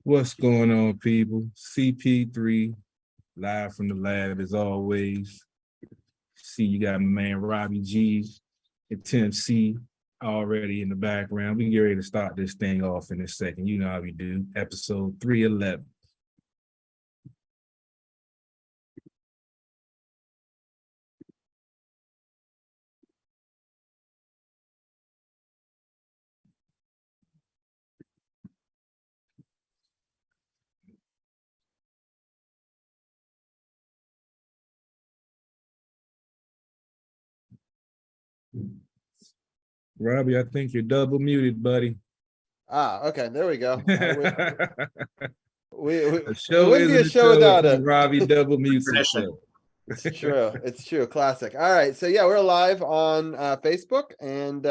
What's going on, people? CP3 live from the lab as always. See, you got my man Robbie G and Tim C already in the background. We can get ready to start this thing off in a second. You know how we do. Episode 311. Robbie, I think you're double muted, buddy. Okay, there we go. A It show wouldn't be isn't a a show show without until it. Robbie double mutes Tradition. himself. It's true. It's true. Classic. All right. So yeah, we're live on Facebook and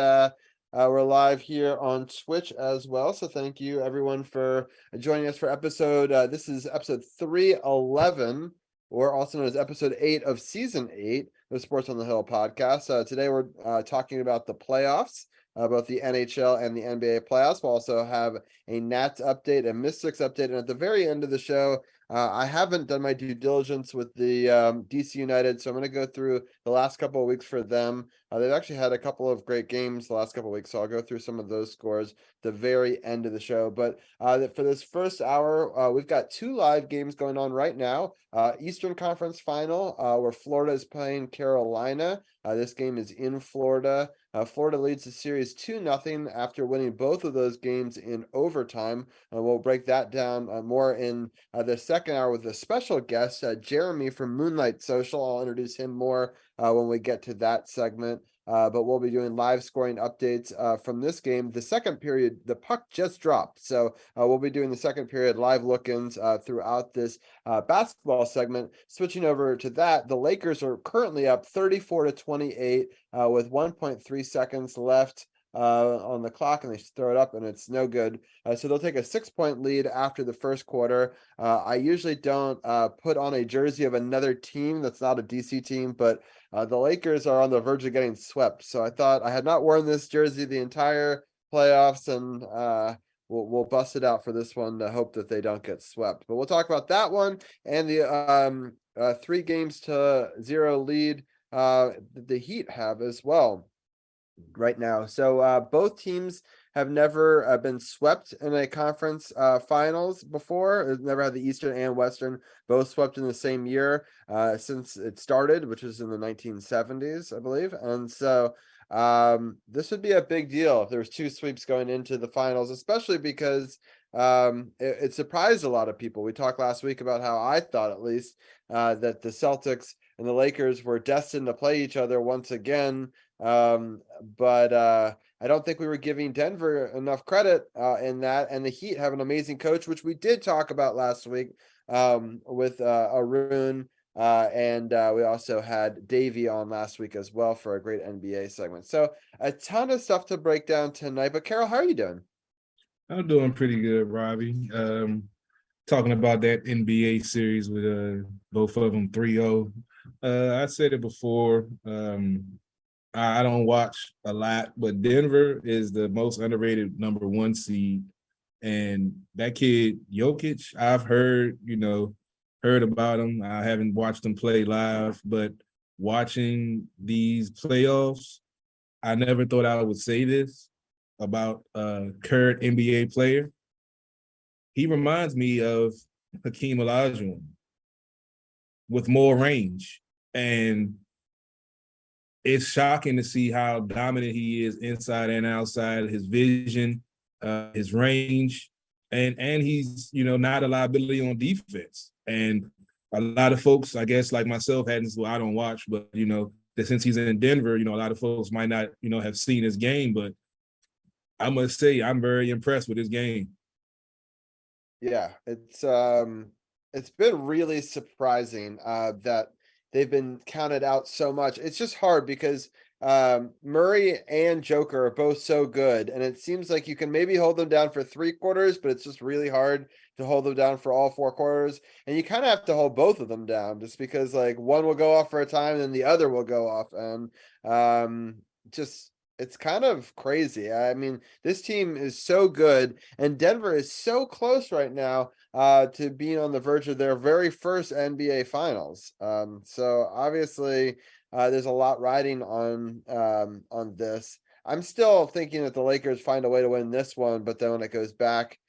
we're live here on Twitch as well. So thank you everyone for joining us for episode. This is episode 311, or also known as episode 8 of season 8 of Sports on the Hill podcast. Today we're talking about the playoffs. Both the NHL and the NBA playoffs. We'll also have a Nats update, a Mystics update, and at the very end of the show, I haven't done my due diligence with the DC United, so I'm going to go through the last couple of weeks for them. They've actually had a couple of great games the last couple of weeks, so I'll go through some of those scores at the very end of the show. But for this first hour, we've got 2 live games going on right now. Eastern Conference Final, where Florida is playing Carolina. This game is in Florida. Florida leads the series 2-0 after winning both of those games in overtime. We'll break that down more in the second hour with a special guest, Jeremy from Moonlight Social. I'll introduce him more when we get to that segment. But we'll be doing live scoring updates from this game. The second period, the puck just dropped. So we'll be doing the second period live look-ins throughout this basketball segment. Switching over to that, the Lakers are currently up 34-28 with 1.3 seconds left on the clock, and they throw it up and it's no good. So they'll take a 6-point lead after the first quarter. I usually don't put on a jersey of another team that's not a DC team, but the Lakers are on the verge of getting swept. So I thought I had not worn this jersey the entire playoffs, and we'll bust it out for this one to hope that they don't get swept. But we'll talk about that one and the 3-0 lead the Heat have as well right now. So both teams have never been swept in a conference finals before. Never had the Eastern and Western both swept in the same year since it started, which was in the 1970s, I believe. And so this would be a big deal if there was 2 sweeps going into the finals, especially because it surprised a lot of people. We talked last week about how I thought, at least, that the Celtics and the Lakers were destined to play each other once again. But I don't think we were giving Denver enough credit in that. And the Heat have an amazing coach, which we did talk about last week with Arun. And we also had Davey on last week as well for a great NBA segment. So a ton of stuff to break down tonight. But Carol, how are you doing? I'm doing pretty good, Robbie. Talking about that NBA series with both of them 3-0. I said it before. I don't watch a lot, but Denver is the most underrated number 1 seed. And that kid, Jokic, I've heard about him. I haven't watched him play live, but watching these playoffs, I never thought I would say this about a current NBA player. He reminds me of Hakeem Olajuwon with more range. And it's shocking to see how dominant he is inside and outside, his vision, his range, and he's, not a liability on defense. And a lot of folks, I guess, like myself, I don't watch, but, that since he's in Denver, a lot of folks might not, have seen his game, but I must say I'm very impressed with his game. Yeah, it's been really surprising that they've been counted out so much. It's just hard because Murray and Joker are both so good, and it seems like you can maybe hold them down for 3 quarters, but it's just really hard to hold them down for all 4 quarters. And you kind of have to hold both of them down just because like one will go off for a time and then the other will go off, and just It's kind of crazy. I mean, this team is so good, and Denver is so close right now to being on the verge of their very first NBA Finals. So obviously, there's a lot riding on this. I'm still thinking that the Lakers find a way to win this one, but then when it goes back,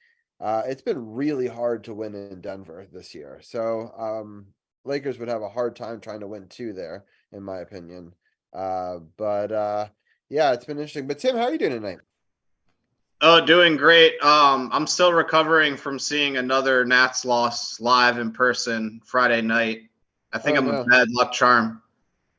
it's been really hard to win in Denver this year. So Lakers would have a hard time trying to win two there, in my opinion. But yeah, it's been interesting. But Tim, how are you doing tonight? Oh, doing great. I'm still recovering from seeing another Nats loss live in person Friday night. I think Oh I'm a no. bad luck charm.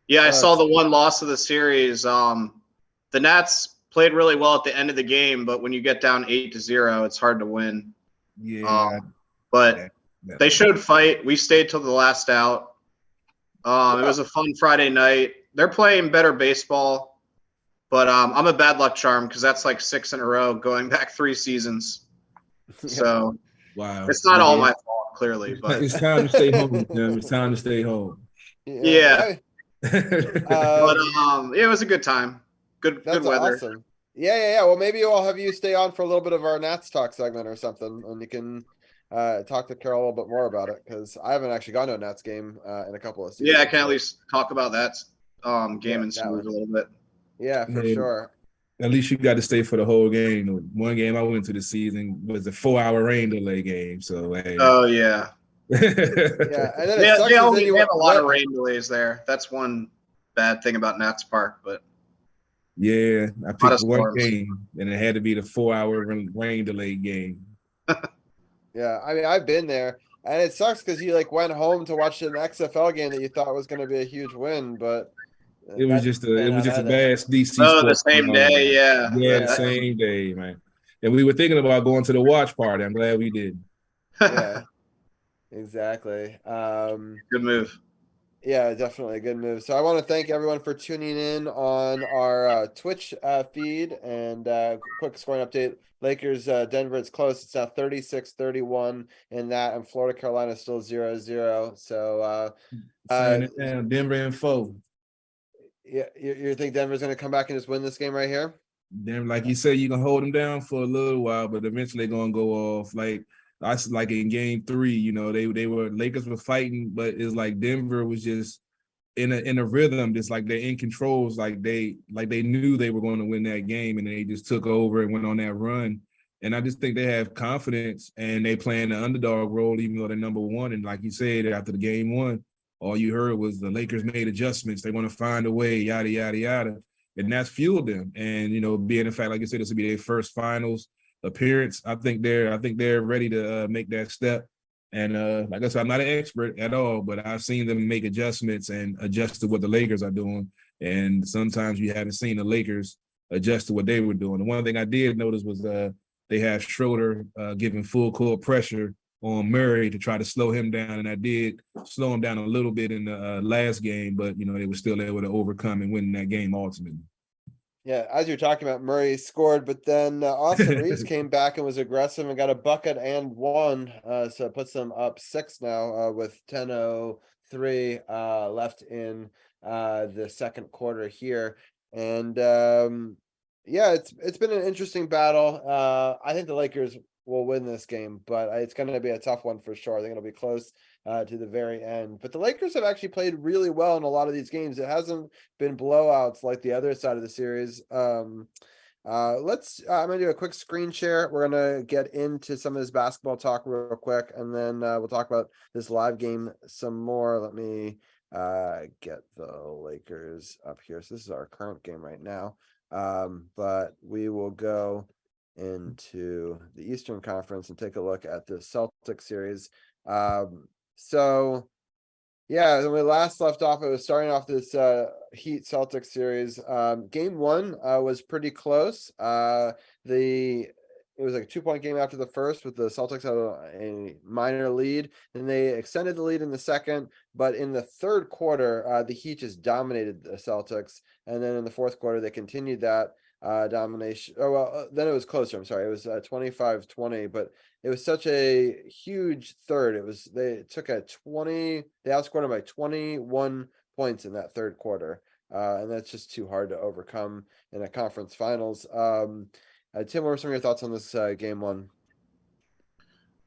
Yeah, I saw the one loss of the series. The Nats played really well at the end of the game, but when you get down 8-0, it's hard to win. Yeah, But they showed fight. We stayed till the last out. It was a fun Friday night. They're playing better baseball, but I'm a bad luck charm because that's like 6 in a row going back 3 seasons. So wow, it's not all my fault, clearly, but it's time to stay home, Tim. It's time to stay home. Yeah. But Um, it was a good time. Good That's weather. awesome. Yeah. Well, maybe I'll have you stay on for a little bit of our Nats talk segment or something, and you can talk to Carol a little bit more about it because I haven't actually gone to a Nats game in a couple of seasons. Yeah, I can at least talk about that game Yeah, in series a little bit. Yeah, for Yeah. sure. At least you got to stay for the whole game. One game I went to the season was a 4-hour rain delay game. So hey. Oh yeah. Yeah, and then they it sucks have then a lot of rain delays there. That's one bad thing about Nats Park, but yeah, I picked one game and it had to be the 4-hour rain delay game. Yeah, I mean I've been there, and it sucks because you like went home to watch an XFL game that you thought was going to be a huge win, but it was just a bad DC. Oh, the same day, yeah. Yeah, the same day, man. And we were thinking about going to the watch party. I'm glad we did. Yeah, exactly. Good move. Yeah, definitely a good move. So I want to thank everyone for tuning in on our Twitch feed, and quick scoring update. Lakers, Denver, it's close. It's now 36-31 in that, and Florida, Carolina still 0-0. So Denver and 4. Yeah, you think Denver's going to come back and just win this game right here? Denver, like you said, you can hold them down for a little while, but eventually they're gonna go off. Like in game 3, you know, they were Lakers were fighting, but it's like Denver was just in a rhythm, just like they're in control. Like they knew they were going to win that game, and they just took over and went on that run. And I just think they have confidence, and they playing the underdog role, even though they're number 1. And like you said, after the game 1, all you heard was the Lakers made adjustments. They want to find a way, yada yada yada, and that's fueled them. And you know, being in fact, like I said, this will be their first finals appearance. I think they're ready to make that step. And like I said, I'm not an expert at all, but I've seen them make adjustments and adjust to what the Lakers are doing. And sometimes you haven't seen the Lakers adjust to what they were doing. The one thing I did notice was they have Schroeder giving full court pressure on Murray to try to slow him down, and I did slow him down a little bit in the last game, but you know they were still able to overcome and win that game ultimately. Yeah, as you're talking about, Murray scored, but then Austin Reeves came back and was aggressive and got a bucket and one. So it puts them up 6 now with 10:03 left in the second quarter here. And yeah, it's been an interesting battle. I think the Lakers will win this game, but it's going to be a tough one for sure. I think it'll be close to the very end. But the Lakers have actually played really well in a lot of these games. It hasn't been blowouts like the other side of the series. I'm gonna do a quick screen share. We're gonna get into some of this basketball talk real quick, and then we'll talk about this live game some more. Let me get the Lakers up here. So this is our current game right now. But we will go into the Eastern Conference and take a look at the Celtics series. So yeah, when we last left off, it was starting off this Heat Celtics series. Game 1 was pretty close. It was like a 2-point game after the first, with the Celtics had a minor lead, and they extended the lead in the second. But in the third quarter, the Heat just dominated the Celtics, and then in the fourth quarter, they continued that domination. Oh well, then it was closer. I'm sorry, it was 25-20, but it was such a huge third. They outscored them by 21 points in that third quarter. and that's just too hard to overcome in a conference finals. Tim, what are some of your thoughts on this game one?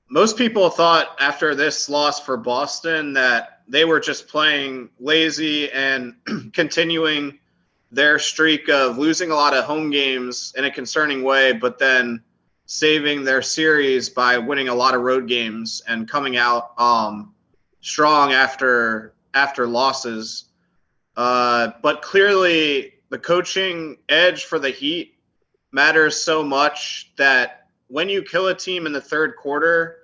Most people thought after this loss for Boston that they were just playing lazy and continuing their streak of losing a lot of home games in a concerning way, but then saving their series by winning a lot of road games and coming out strong after losses. But clearly, the coaching edge for the Heat matters so much that when you kill a team in the third quarter,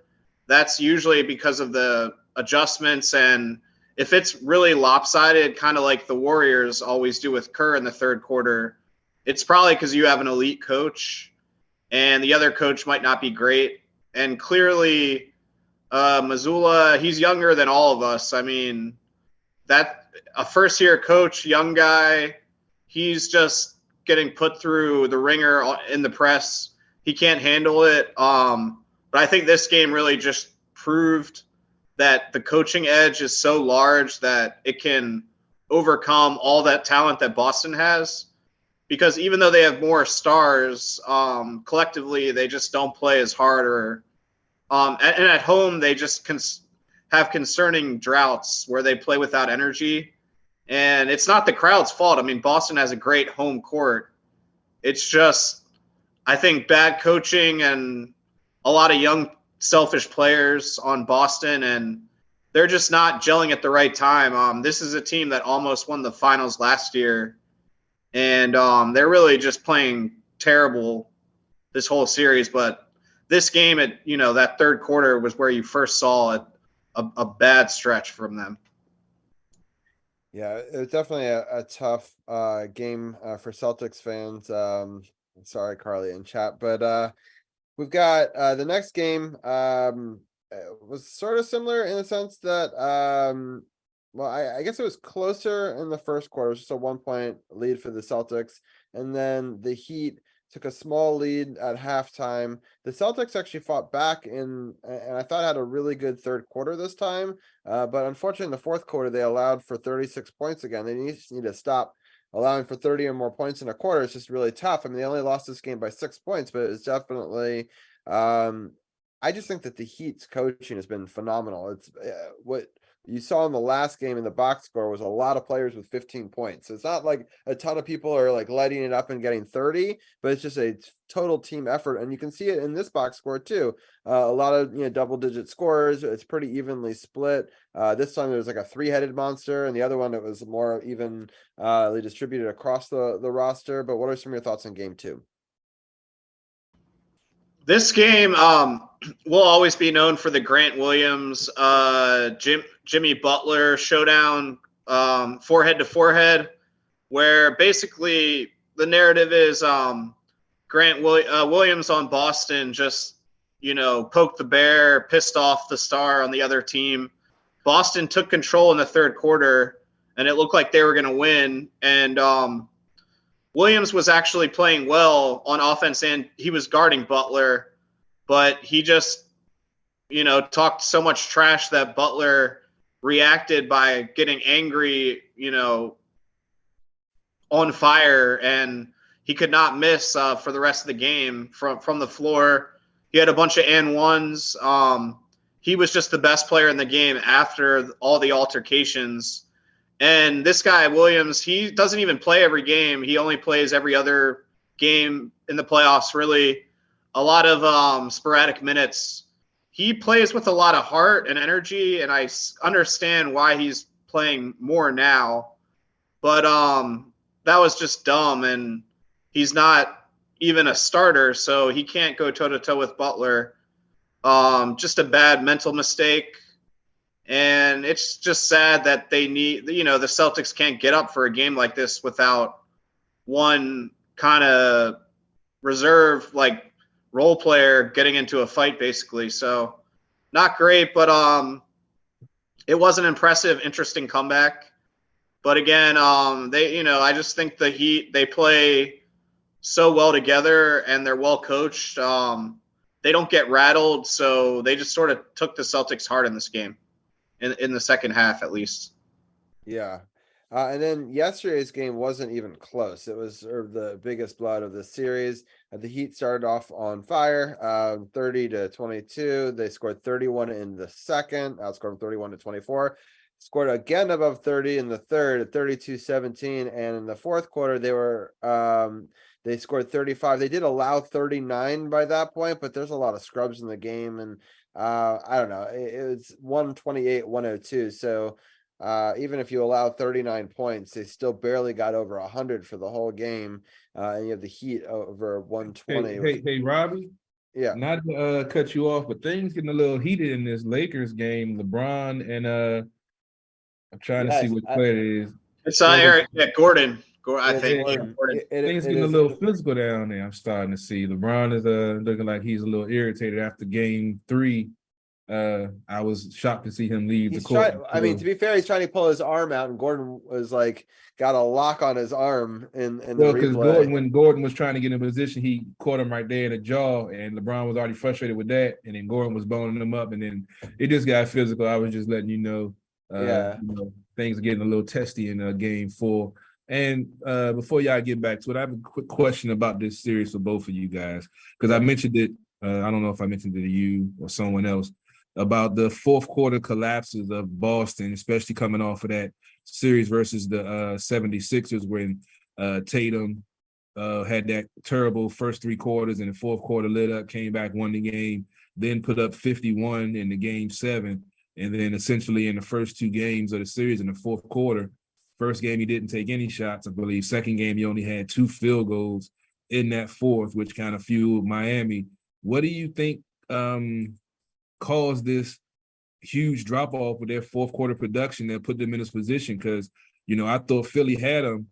that's usually because of the adjustments. And if it's really lopsided, kind of like the Warriors always do with Kerr in the third quarter, it's probably because you have an elite coach and the other coach might not be great. And clearly, Mazzulla, he's younger than all of us. I mean, that a first-year coach, young guy, he's just getting put through the ringer in the press. He can't handle it. But I think this game really just proved that the coaching edge is so large that it can overcome all that talent that Boston has. Because even though they have more stars, collectively they just don't play as hard. Or and at home they just have concerning droughts where they play without energy. And it's not the crowd's fault. I mean, Boston has a great home court. It's just, I think, bad coaching and a lot of young, selfish players on Boston, and they're just not gelling at the right time. This is a team that almost won the finals last year, and they're really just playing terrible this whole series. But this game, that third quarter was where you first saw a bad stretch from them. Yeah, it was definitely a tough game for Celtics fans. Sorry, Carly in chat, but we've got the next game was sort of similar in the sense that well, I guess it was closer in the first quarter. It was just a 1-point lead for the Celtics, and then the Heat took a small lead at halftime. The Celtics actually fought back and I thought had a really good third quarter this time. But unfortunately, in the fourth quarter, they allowed for 36 points again. They need to stop allowing for 30 or more points in a quarter. It's just really tough. I mean, they only lost this game by 6 points, but it's definitely. I just think that the Heat's coaching has been phenomenal. It's what you saw in the last game in the box score was a lot of players with 15 points. So it's not like a ton of people are like lighting it up and getting 30, but it's just a total team effort. And you can see it in this box score too. A lot of, double digit scores. It's pretty evenly split. This time there was like a 3-headed monster, and the other one, it was more evenly distributed across the roster. But what are some of your thoughts on game two? This game will always be known for the Grant Williams, Jimmy Butler showdown, forehead to forehead, where basically the narrative is Williams on Boston just, poked the bear, pissed off the star on the other team. Boston took control in the third quarter, and it looked like they were going to win. And Williams was actually playing well on offense, and he was guarding Butler, but he just, talked so much trash that Butler reacted by getting angry, on fire, and he could not miss for the rest of the game from the floor. He had a bunch of and ones. He was just the best player in the game after all the altercations. And this guy, Williams, he doesn't even play every game. He only plays every other game in the playoffs, really. A lot of sporadic minutes. He plays with a lot of heart and energy, and I understand why he's playing more now. But that was just dumb, and he's not even a starter, so he can't go toe-to-toe with Butler. Just a bad mental mistake. And it's just sad that they need, the Celtics can't get up for a game like this without one kind of reserve, like role player getting into a fight, basically. So not great, but it was an impressive, interesting comeback. But again, I just think the Heat, they play so well together and they're well coached. They don't get rattled, so they just sort of took the Celtics hard in this game. In the second half, at least. Yeah. And then yesterday's game wasn't even close. It was sort of the biggest blood of the series. The Heat started off on fire, 30-22. They scored 31 in the second, outscored 31-24. Scored again above 30 in the third at 32-17. And in the fourth quarter, they scored 35. They did allow 39 by that point, but there's a lot of scrubs in the game. And I don't know, it was 128-102. So even if you allow 39 points, they still barely got over 100 for the whole game. And you have the Heat over 120. Hey, Robbie. Yeah. Not to cut you off, but things getting a little heated in this Lakers game. LeBron and I'm trying to see which player it is. It's Eric, Gordon. I think Gordon. Gordon. Things getting a little physical down there. I'm starting to see LeBron is looking like he's a little irritated after game 3. I was shocked to see him leave the court. I mean, to be fair, he's trying to pull his arm out, and Gordon was like got a lock on his arm in the replay. When Gordon was trying to get in position, he caught him right there in the jaw, and LeBron was already frustrated with that, and then Gordon was boning him up, and then it just got physical. I was just letting you know, things are getting a little testy in game 4. And before y'all get back to it, I have a quick question about this series for both of you guys, because I mentioned it. I don't know if I mentioned it to you or someone else, about the fourth quarter collapses of Boston, especially coming off of that series versus the 76ers when Tatum had that terrible first 3 quarters, and the fourth quarter lit up, came back, won the game, then put up 51 in the game 7. And then essentially in the first 2 games of the series in the fourth quarter, first game he didn't take any shots, I believe. Second game he only had 2 field goals in that fourth, which kind of fueled Miami. What do you think caused this huge drop off with their fourth quarter production that put them in this position? Because, I thought Philly had them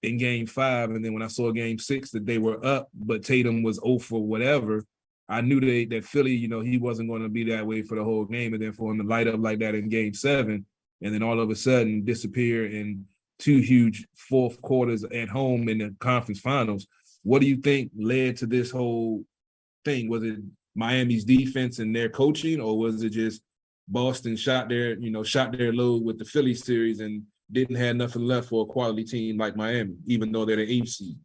in game 5, and then when I saw game 6 that they were up, but Tatum was 0 for whatever, I knew that Philly, he wasn't going to be that way for the whole game, and then for him to light up like that in game 7, and then all of a sudden disappear in 2 huge fourth quarters at home in the conference finals. What do you think led to this whole thing? Was it Miami's defense and their coaching, or was it just Boston shot their load with the Philly series and didn't have nothing left for a quality team like Miami, even though they're the 8th seed?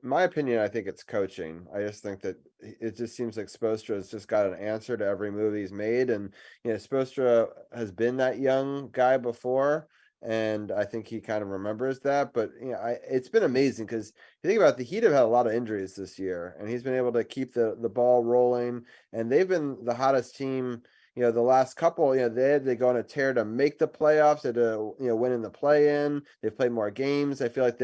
In my opinion, I think it's coaching. I just think that it just seems like Spoelstra has just got an answer to every move he's made. And, Spoelstra has been that young guy before, and I think he kind of remembers that. But, it's been amazing because you think about it, the Heat have had a lot of injuries this year, and he's been able to keep the ball rolling. And they've been the hottest team, the last couple, they go on a tear to make the playoffs, to, win in the play-in. They've played more games. I feel like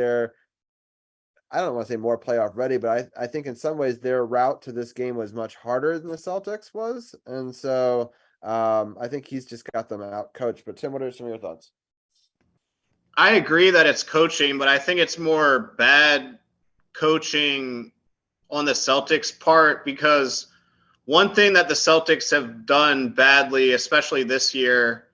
I don't want to say more playoff ready, but I think in some ways their route to this game was much harder than the Celtics was. And so I think he's just got them out coached. But Tim, what are some of your thoughts? I agree that it's coaching, but I think it's more bad coaching on the Celtics part, because one thing that the Celtics have done badly, especially this year,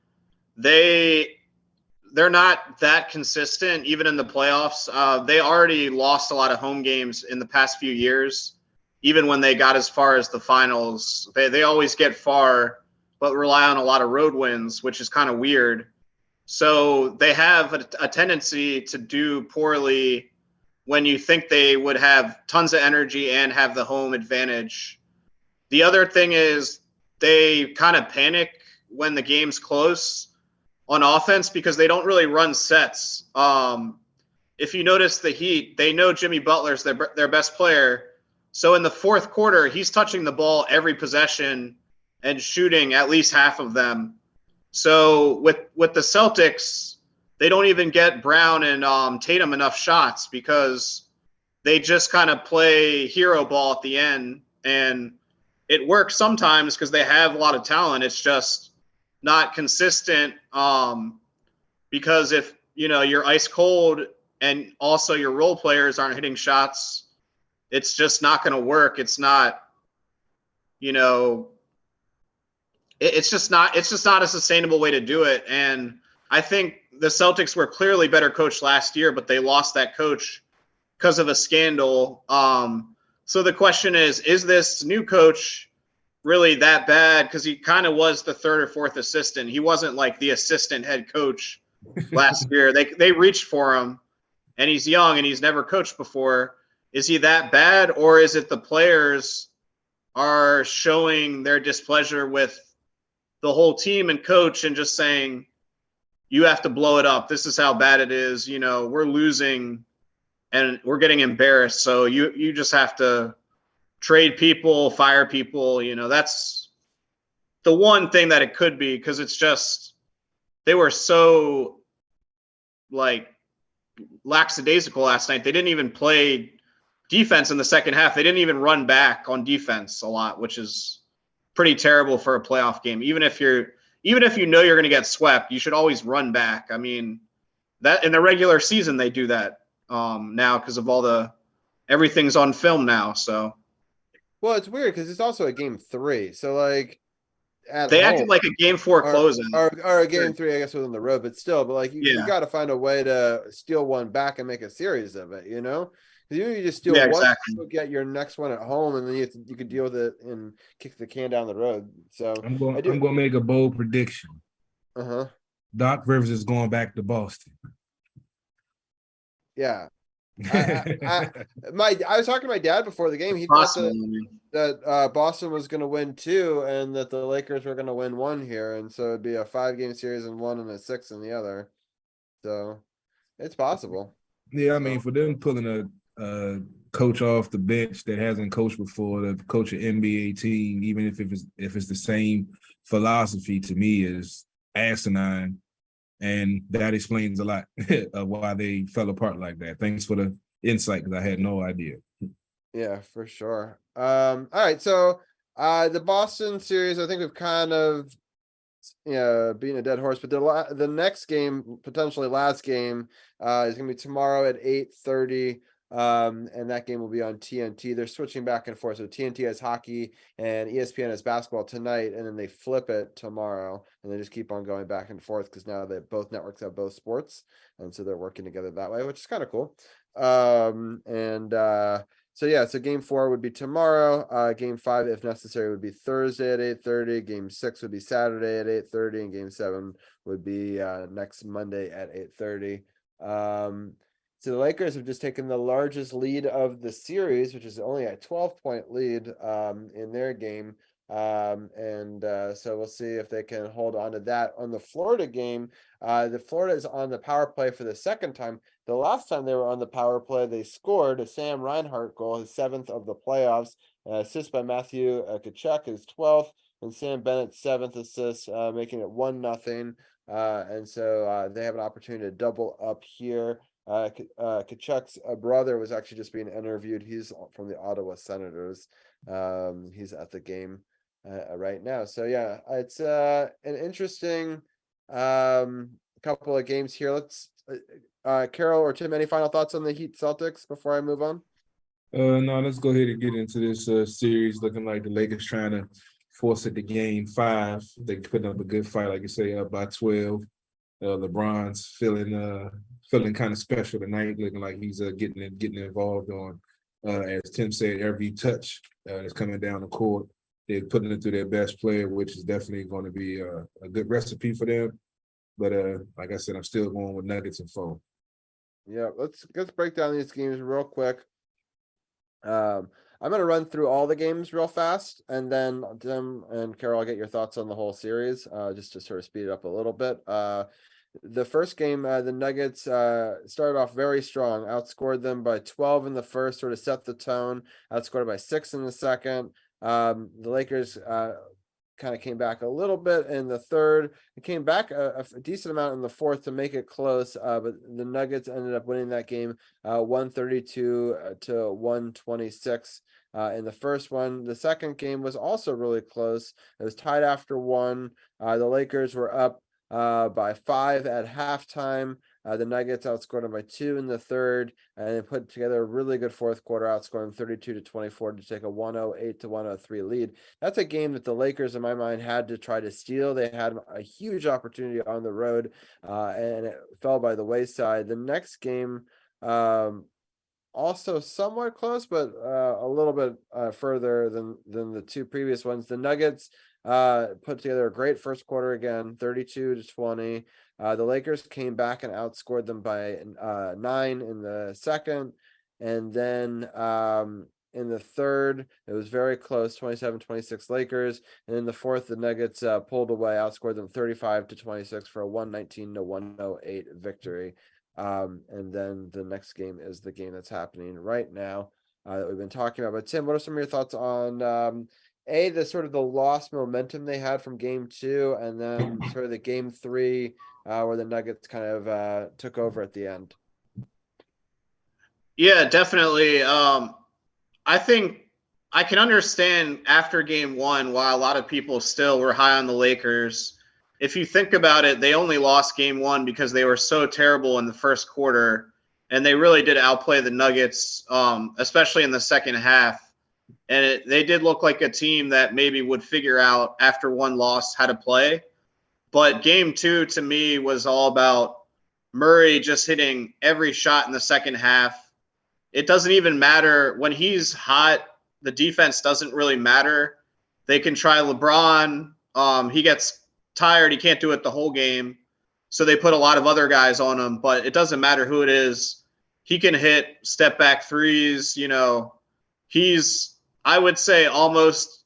they're not that consistent, even in the playoffs. They already lost a lot of home games in the past few years, even when they got as far as the finals. They always get far, but rely on a lot of road wins, which is kind of weird. So they have a tendency to do poorly when you think they would have tons of energy and have the home advantage. The other thing is they kind of panic when the game's close on offense, because they don't really run sets. If you notice the Heat, they know Jimmy Butler's their best player. So in the fourth quarter, he's touching the ball every possession and shooting at least half of them. So with the Celtics, they don't even get Brown and Tatum enough shots, because they just kind of play hero ball at the end. And it works sometimes because they have a lot of talent. It's just not consistent, because if you're ice cold and also your role players aren't hitting shots, it's just not going to work. It's not, it's just not a sustainable way to do it. And I think the Celtics were clearly better coached last year, but they lost that coach because of a scandal. So the question is this new coach really that bad? Because he kind of was the third or fourth assistant. He wasn't like the assistant head coach last year. They reached for him, and he's young and he's never coached before. Is he that bad, or is it the players are showing their displeasure with the whole team and coach and just saying, you have to blow it up. This is how bad it is. You know, we're losing and we're getting embarrassed. So you just have to trade people, fire people. You know, that's the one thing that it could be, because it's just they were so like lackadaisical last night. They didn't even play defense in the second half. They didn't even run back on defense a lot, which is pretty terrible for a playoff game. Even if you know you're going to get swept, you should always run back. I mean, that in the regular season they do that now because of all everything's on film now. So, well, it's weird because it's also a game 3, so like at they home, acted like a game 4 closing. or a game 3, I guess, was on the road, but still, but like you got to find a way to steal one back and make a series of it, you know? Because you just steal one, exactly. you'll get your next one at home, and then you could deal with it and kick the can down the road. So I'm going to make a bold prediction. Doc Rivers is going back to Boston. Yeah. I was talking to my dad before the game. He thought that Boston was going to win 2 and that the Lakers were going to win 1 here, and so it'd be a 5-game series in one and a 6 in the other. So it's possible. Yeah, I mean, for them pulling a coach off the bench that hasn't coached before to coach an NBA team, even if it's the same philosophy, to me is asinine. And that explains a lot of why they fell apart like that. Thanks for the insight, because I had no idea. Yeah, for sure. All right, so the Boston series, I think we've kind of being a dead horse, but the next game, potentially last game, is gonna be tomorrow at 8:30. And that game will be on TNT. They're switching back and forth. So TNT has hockey and ESPN has basketball tonight, and then they flip it tomorrow, and they just keep on going back and forth because now that both networks have both sports, and so they're working together that way, which is kind of cool. So game 4 would be tomorrow. Game 5, if necessary, would be Thursday at 8:30. Game 6 would be Saturday at 8:30, and game 7 would be next Monday at 8:30. So the Lakers have just taken the largest lead of the series, which is only a 12-point lead in their game. So we'll see if they can hold on to that. On the Florida game, the Florida is on the power play for the second time. The last time they were on the power play, they scored a Sam Reinhart goal, his 7th of the playoffs, assist by Matthew Tkachuk, his 12th, and Sam Bennett's 7th assist, making it 1-0. And so they have an opportunity to double up here. Kachuk's brother was actually just being interviewed. He's from the Ottawa Senators. He's at the game right now. So yeah, it's an interesting couple of games here. Let's Carol or Tim, any final thoughts on the Heat Celtics before I move on? No, let's go ahead and get into this series. Looking like the Lakers trying to force it to game 5. They putting up a good fight, like you say, up by 12. LeBron's feeling kind of special tonight, looking like he's getting involved on, as Tim said, every touch is coming down the court. They're putting it through their best player, which is definitely going to be a good recipe for them. But like I said, I'm still going with Nuggets and 4. Yeah, let's break down these games real quick. I'm going to run through all the games real fast, and then Tim and Carol, I'll get your thoughts on the whole series, just to sort of speed it up a little bit. The first game, the Nuggets started off very strong, outscored them by 12 in the first, sort of set the tone, outscored by 6 in the second. The Lakers kind of came back a little bit in the third. It came back a decent amount in the fourth to make it close, but the Nuggets ended up winning that game 132 to 126 in the first one. The second game was also really close. It was tied after 1. The Lakers were up by 5 at halftime. The Nuggets outscored them by 2 in the third, and they put together a really good fourth quarter, outscoring 32 to 24 to take a 108 to 103 lead. That's a game that the Lakers, in my mind, had to try to steal. They had a huge opportunity on the road, and it fell by the wayside. The next game, also somewhat close, but a little bit further than the 2 previous ones. The Nuggets put together a great first quarter again, 32-20. The Lakers came back and outscored them by 9 in the second. And then in the third, it was very close, 27-26 Lakers. And in the fourth, the Nuggets pulled away, outscored them 35-26 for a 119-108 victory. And then the next game is the game that's happening right now that we've been talking about. But Tim, what are some of your thoughts on the sort of the lost momentum they had from game 2, and then sort of the game 3 where the Nuggets kind of took over at the end? Yeah, definitely. I think I can understand after game 1 why a lot of people still were high on the Lakers. If you think about it, they only lost game 1 because they were so terrible in the first quarter, and they really did outplay the Nuggets, especially in the second half. And they did look like a team that maybe would figure out after one loss how to play. But game 2 to me was all about Murray just hitting every shot in the second half. It doesn't even matter when he's hot. The defense doesn't really matter. They can try LeBron. He gets tired. He can't do it the whole game. So they put a lot of other guys on him, but it doesn't matter who it is. He can hit step back threes. He's, I would say, almost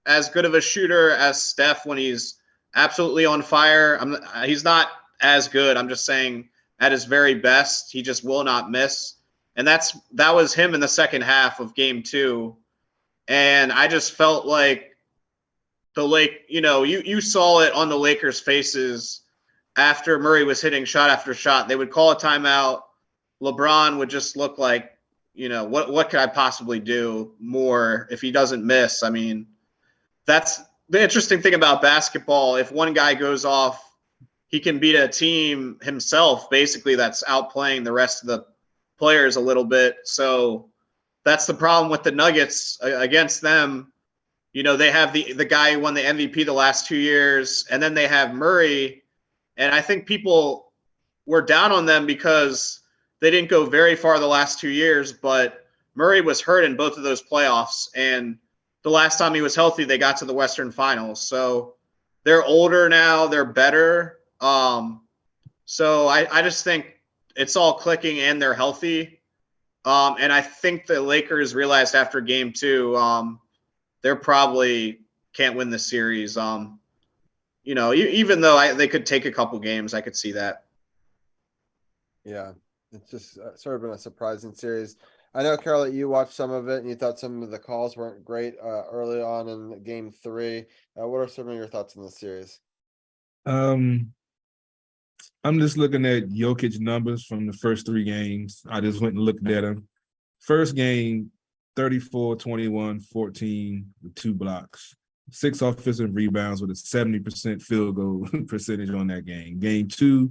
as good of a shooter as Steph when he's absolutely on fire. He's not as good. I'm just saying at his very best, he just will not miss. And that was him in the second half of game 2. And I just felt like you saw it on the Lakers' faces after Murray was hitting shot after shot. They would call a timeout. LeBron would just look like, what could I possibly do more if he doesn't miss? I mean, that's the interesting thing about basketball. If one guy goes off, he can beat a team himself, basically, that's outplaying the rest of the players a little bit. So that's the problem with the Nuggets against them. They have the guy who won the MVP the last 2 years, and then they have Murray. And I think people were down on them because they didn't go very far the last 2 years, but Murray was hurt in both of those playoffs. And the last time he was healthy, they got to the Western Finals. So they're older now. They're better. So I just think it's all clicking and they're healthy. And I think the Lakers realized after game 2, they're probably can't win the series. Even though they could take a couple games, I could see that. Yeah, it's just sort of been a surprising series. I know, Carol, that you watched some of it and you thought some of the calls weren't great early on in game 3. What are some of your thoughts on the series? I'm just looking at Jokic numbers from the first 3 games. I just went and looked at them. First game, 34, 21, 14 with 2 blocks, 6 offensive rebounds with a 70% field goal percentage on that game. Game 2,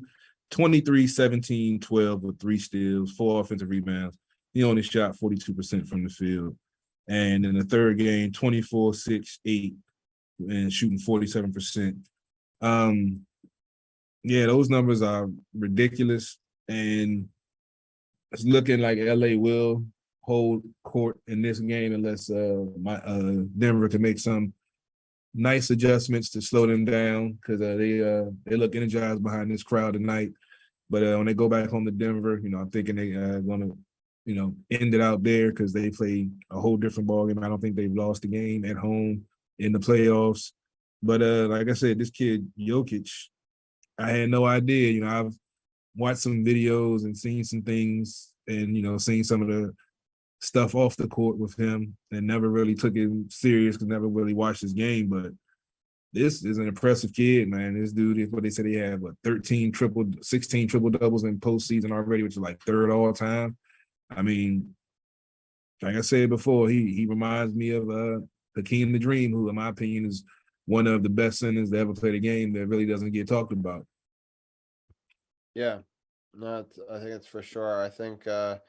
23, 17, 12 with 3 steals, 4 offensive rebounds. He only shot 42% from the field. And in the third game, 24, 6, 8, and shooting 47%. Yeah, those numbers are ridiculous. And it's looking like LA will hold court in this game unless Denver can make some nice adjustments to slow them down, because they look energized behind this crowd tonight. But when they go back home to Denver, I'm thinking they going to, end it out there, because they play a whole different ballgame. I don't think they've lost a game at home in the playoffs. But like I said, this kid Jokic, I had no idea. I've watched some videos and seen some things, and seen some of the stuff off the court with him, and never really took him serious because never really watched his game. But this is an impressive kid, man. This dude is what they said he had, 16 triple doubles in postseason already, which is like 3rd all time. I mean, like I said before, he reminds me of Hakeem the Dream, who, in my opinion, is one of the best centers to ever play the game that really doesn't get talked about. Yeah, no, I think it's for sure. I think that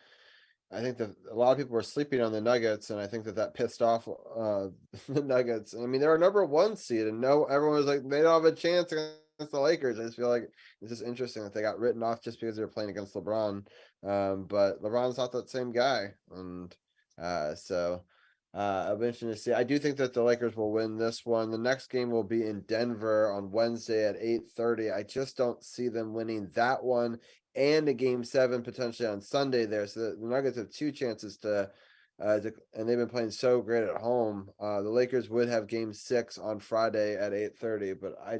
a lot of people were sleeping on the Nuggets, and I think that pissed off the Nuggets. I mean, they're a number 1 seed, and everyone was like, they don't have a chance against the Lakers. I just feel like it's just interesting that they got written off just because they were playing against LeBron. But LeBron's not that same guy, and so I'll be interested to see. I do think that the Lakers will win this one. The next game will be in Denver on Wednesday at 8:30. I just don't see them winning that one and a game 7 potentially on Sunday there. So the Nuggets have 2 chances to and they've been playing so great at home. The Lakers would have game 6 on Friday at 8:30, but I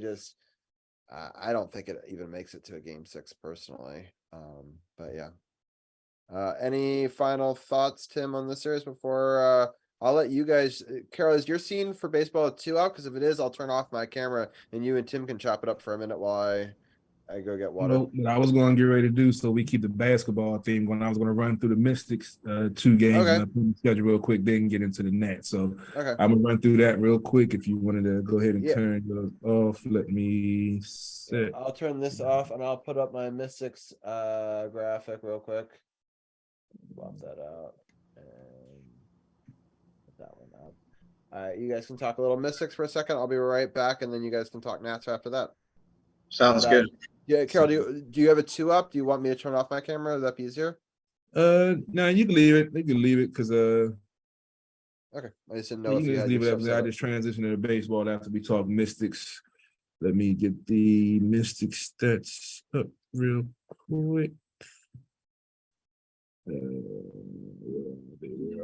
don't think it even makes it to a game 6 personally. But yeah. Any final thoughts, Tim, on this series before I'll let you guys, Carol, is your scene for baseball 2 out? Because if it is, I'll turn off my camera and you and Tim can chop it up for a minute while I go get water. No, but I was going to get ready to do so we keep the basketball theme going. I was going to run through the Mystics 2 games Okay. and I put the schedule real quick, then get into the net. So Okay. I'm going to run through that real quick. If you wanted to go ahead and Yeah. turn yours off, let me set. I'll turn this off and I'll put up my Mystics graphic real quick. Swap that out and put that one up. You guys can talk a little Mystics for a second. I'll be right back, and then you guys can talk Nats after that. Sounds good. Yeah, Carol, do you have a 2 up? Do you want me to turn off my camera? Would that be easier? No, you can leave it. You can leave it because okay. I just didn't know if you had leave your it stuff up. I set just transitioned to baseball after we talk Mystics. Let me get the Mystics stats up real quick. Where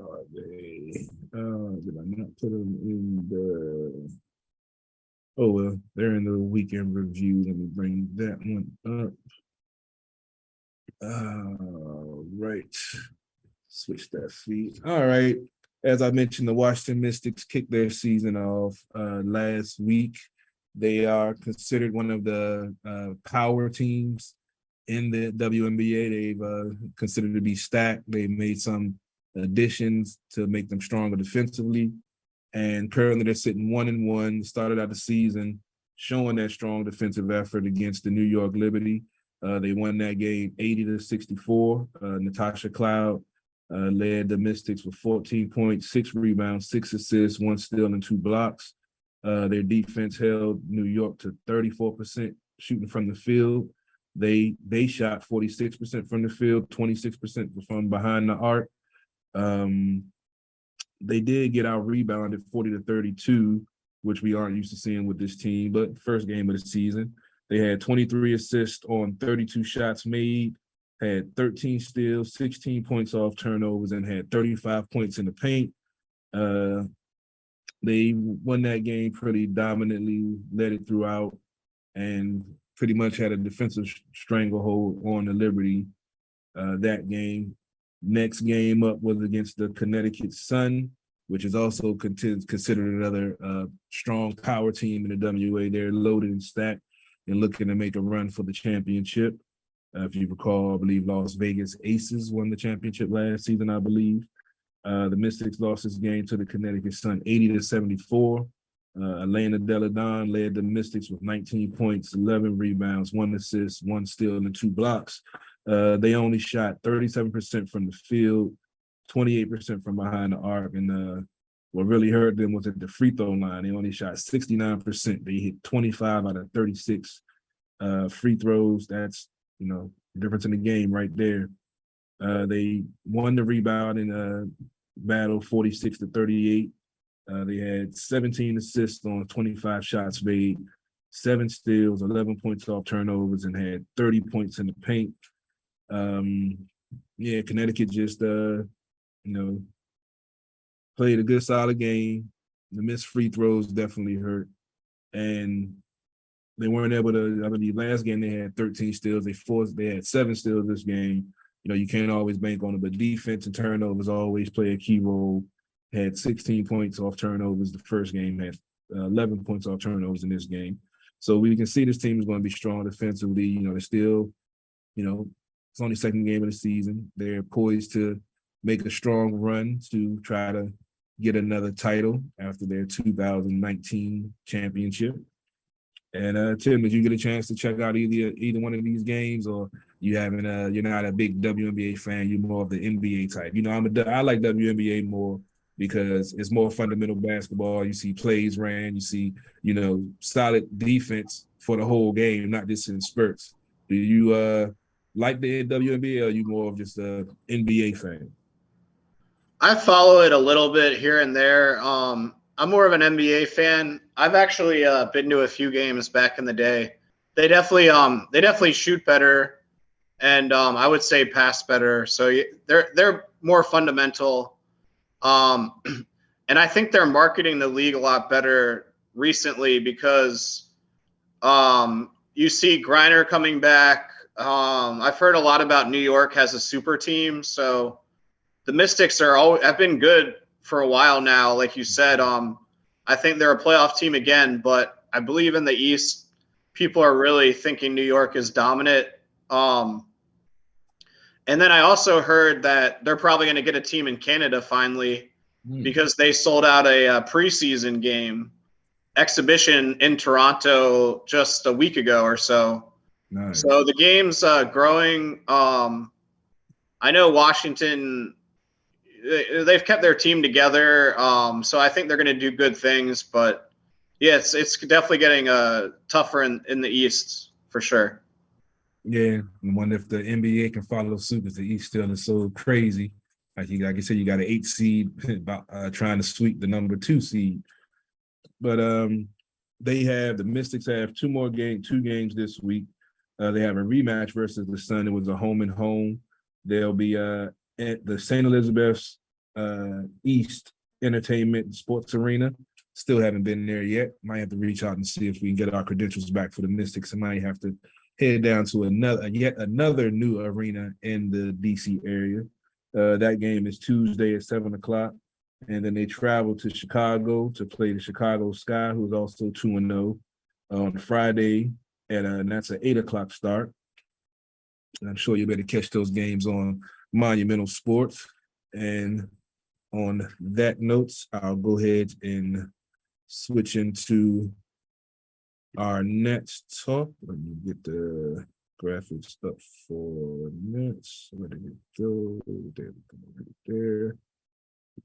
are they? Did I not put them in the? Oh well, they're in the weekend review. Let me bring that one up. Right. Switch that feed. All right. As I mentioned, the Washington Mystics kicked their season off last week. They are considered one of the power teams in the WNBA. They've considered to be stacked. They've made some additions to make them stronger defensively. And currently they're sitting 1-1, started out the season showing that strong defensive effort against the New York Liberty. They won that game 80-64. Natasha Cloud led the Mystics with 14 points, 6 rebounds, 6 assists, 1 steal, and 2 blocks. Their defense held New York to 34% shooting from the field. They shot 46% from the field, 26% from behind the arc. They did get out rebounded 40-32, which we aren't used to seeing with this team, but first game of the season. They had 23 assists on 32 shots made, had 13 steals, 16 points off turnovers, and had 35 points in the paint. They won that game pretty dominantly, led it throughout, and pretty much had a defensive stranglehold on the Liberty that game. Next game up was against the Connecticut Sun, which is also considered another strong power team in the WA. They're loaded and stacked and looking to make a run for the championship. If you recall, I believe Las Vegas Aces won the championship last season, I believe. The Mystics lost this game to the Connecticut Sun 80-74. Elena Deladon led the Mystics with 19 points, 11 rebounds, 1 assist, 1 steal, and 2 blocks. They only shot 37% from the field, 28% from behind the arc, and what really hurt them was at the free throw line. They only shot 69%. They hit 25 out of 36 free throws. That's, difference in the game right there. They won the rebounding battle 46-38. They had 17 assists on 25 shots made, 7 steals, 11 points off turnovers, and had 30 points in the paint. Connecticut just played a good solid game. The missed free throws definitely hurt, and they weren't able to. I believe last game they had 13 steals. They had 7 steals this game. You can't always bank on it, but defense and turnovers always play a key role. Had 16 points off turnovers the first game. Had 11 points off turnovers in this game. So we can see this team is going to be strong defensively. They're still, it's only second game of the season. They're poised to make a strong run to try to get another title after their 2019 championship. And Tim, did you get a chance to check out either one of these games, or you're not a big WNBA fan? You're more of the NBA type. I like WNBA more because it's more fundamental basketball. You see plays ran, you see solid defense for the whole game, not just in spurts. Do you like the WNBA, or are you more of just a NBA fan? I follow it a little bit here and there. I'm more of an NBA fan. I've actually been to a few games back in the day. They definitely shoot better, and I would say pass better. So they're more fundamental. Um, and I think they're marketing the league a lot better recently because you see Griner coming back. I've heard a lot about New York has a super team, so the Mystics have been good for a while now. Like you said, I think they're a playoff team again, but I believe in the East, people are really thinking New York is dominant. Um, and then I also heard that they're probably going to get a team in Canada finally because they sold out a preseason game exhibition in Toronto just a week ago or so. Nice. So the game's growing. I know Washington, they've kept their team together. So I think they're going to do good things. But yeah, it's definitely getting tougher in the East for sure. Yeah, I wonder if the NBA can follow suit because the East still is so crazy. Like you said, you got an 8 seed about trying to sweep the number 2 seed. But the Mystics have two games this week. They have a rematch versus the Sun. It was a home and home. They'll be at the St. Elizabeth's East Entertainment Sports Arena. Still haven't been there yet. Might have to reach out and see if we can get our credentials back for the Mystics. I might have to head down to yet another new arena in the DC area. That game is Tuesday at 7:00. And then they travel to Chicago to play the Chicago Sky, who's also 2-0 on Friday, and that's an 8:00 start. And I'm sure you better catch those games on Monumental Sports. And on that note, I'll go ahead and switch into our next talk. Let me get the graphics up for Nets. Where did it go? There.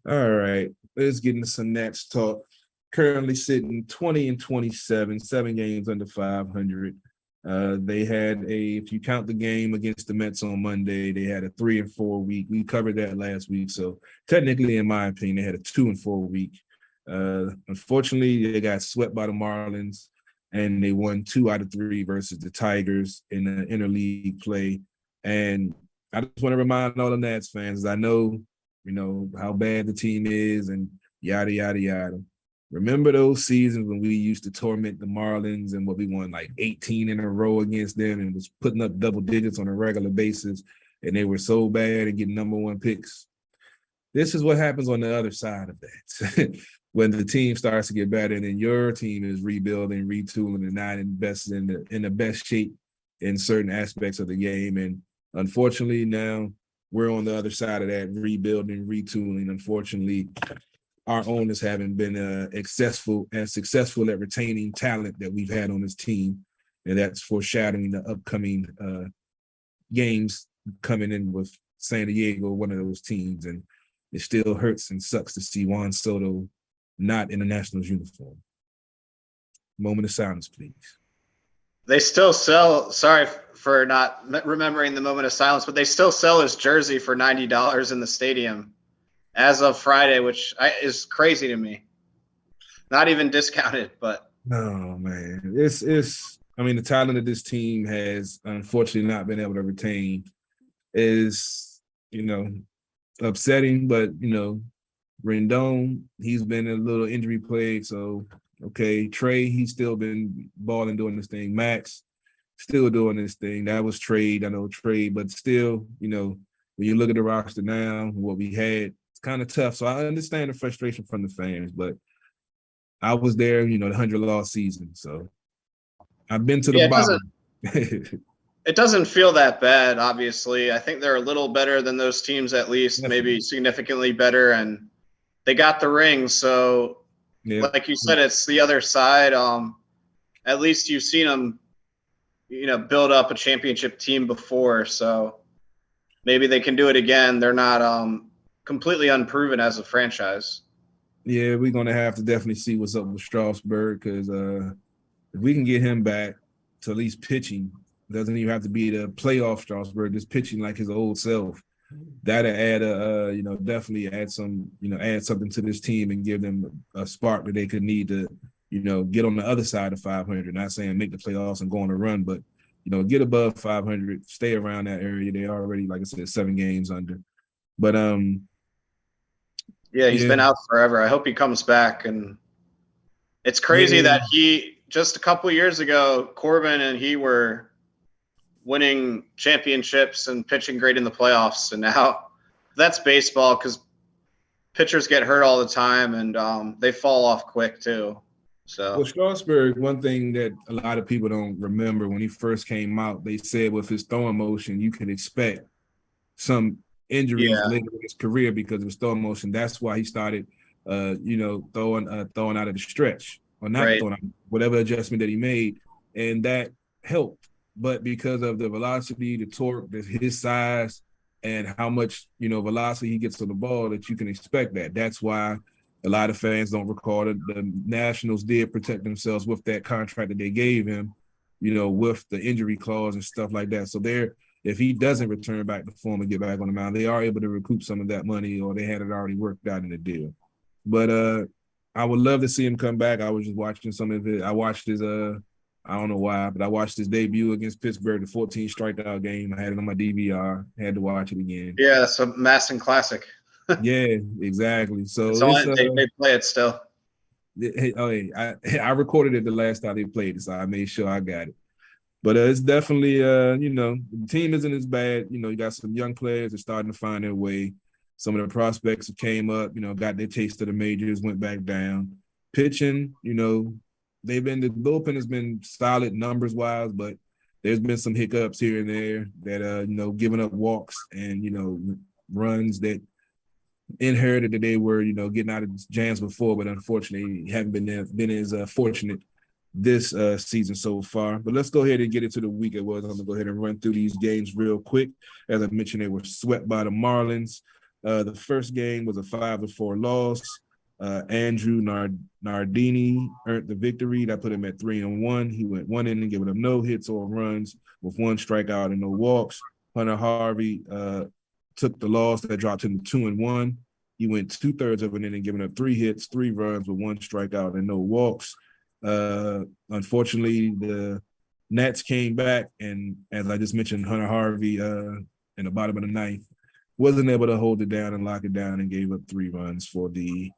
All right, let's get into some Nets talk. Currently sitting 20-27, 7 games under 500. They had if you count the game against the Mets on Monday, they had a 3-4 week. We covered that last week. So technically, in my opinion, they had a 2-4 week. Unfortunately, they got swept by the Marlins and they won 2 out of 3 versus the Tigers in the interleague play. And I just want to remind all the Nats fans, I know, how bad the team is and yada, yada, yada. Remember those seasons when we used to torment the Marlins and what we won like 18 in a row against them and was putting up double digits on a regular basis and they were so bad and getting number 1 picks? This is what happens on the other side of that. When the team starts to get better and then your team is rebuilding, retooling, and not investing in the best shape in certain aspects of the game. And unfortunately, now we're on the other side of that, rebuilding, retooling. Unfortunately, our owners haven't been successful at retaining talent that we've had on this team. And that's foreshadowing the upcoming games coming in with San Diego, one of those teams. And it still hurts and sucks to see Juan Soto not in a Nationals uniform. Moment of silence, please. They still sell, sorry for not remembering the moment of silence, but they still sell his jersey for $90 in the stadium as of Friday, which is crazy to me. Not even discounted, but. No, man. The talent that this team has unfortunately not been able to retain is, upsetting, but, Rendon, he's been a little injury plagued. So, okay. Trey, he's still been balling, doing this thing. Max, still doing this thing. That was trade. I know trade, but still, when you look at the roster now, what we had, it's kind of tough. So I understand the frustration from the fans, but I was there, the 100-loss season. So I've been to the bottom. It doesn't feel that bad, obviously. I think they're a little better than those teams, at least, maybe significantly better. And they got the ring. So, like you said, it's the other side. At least you've seen them, build up a championship team before. So maybe they can do it again. They're not completely unproven as a franchise. Yeah, we're going to have to definitely see what's up with Strasburg because if we can get him back to at least pitching, doesn't even have to be the playoff Strasburg, just pitching like his old self. that'll add definitely add something to this team and give them a spark that they could need to, get on the other side of 500. Not saying make the playoffs and go on a run, but get above 500, stay around that area. They already, like I said, 7 games under. But yeah, he's been out forever. I hope he comes back. And it's crazy that he just a couple of years ago, Corbin and he were winning championships and pitching great in the playoffs, and now that's baseball because pitchers get hurt all the time and they fall off quick too. So, well, Strasburg, one thing that a lot of people don't remember, when he first came out, they said with his throwing motion, you could expect some injuries later in his career because of his throwing motion. That's why he started, throwing out of the stretch, or not throwing out, whatever adjustment that he made, and that helped. But because of the velocity, the torque, his size, and how much velocity he gets on the ball, that you can expect that. That's why a lot of fans don't recall it. The Nationals did protect themselves with that contract that they gave him, with the injury clause and stuff like that. So if he doesn't return back to form and get back on the mound, they are able to recoup some of that money, or they had it already worked out in the deal. But I would love to see him come back. I was just watching some of it. I watched his I don't know why, but I watched his debut against Pittsburgh, the 14 strikeout game. I had it on my DVR. Had to watch it again. Yeah, that's a Masson classic. Yeah, exactly. So they play it still. I recorded it the last time they played it, so I made sure I got it. But it's definitely, the team isn't as bad. You got some young players that are starting to find their way. Some of the prospects that came up, got their taste of the majors, went back down. Pitching, the bullpen has been solid numbers-wise, but there's been some hiccups here and there that, giving up walks and, runs that inherited that they were, getting out of jams before, but unfortunately haven't been as fortunate this season so far. But let's go ahead and get into the week it was. I'm going to go ahead and run through these games real quick. As I mentioned, they were swept by the Marlins. The first game was a 5-4 loss. Andrew Nardini earned the victory. That put him at 3-1. He went 1 inning, giving up no hits or runs with 1 strikeout and no walks. Hunter Harvey took the loss. That dropped him to 2-1. He went 2/3 of an inning, giving up 3 hits, 3 runs with 1 strikeout and no walks. Unfortunately, the Nats came back, and as I just mentioned, Hunter Harvey in the bottom of the 9th wasn't able to hold it down and lock it down, and gave up 3 runs for the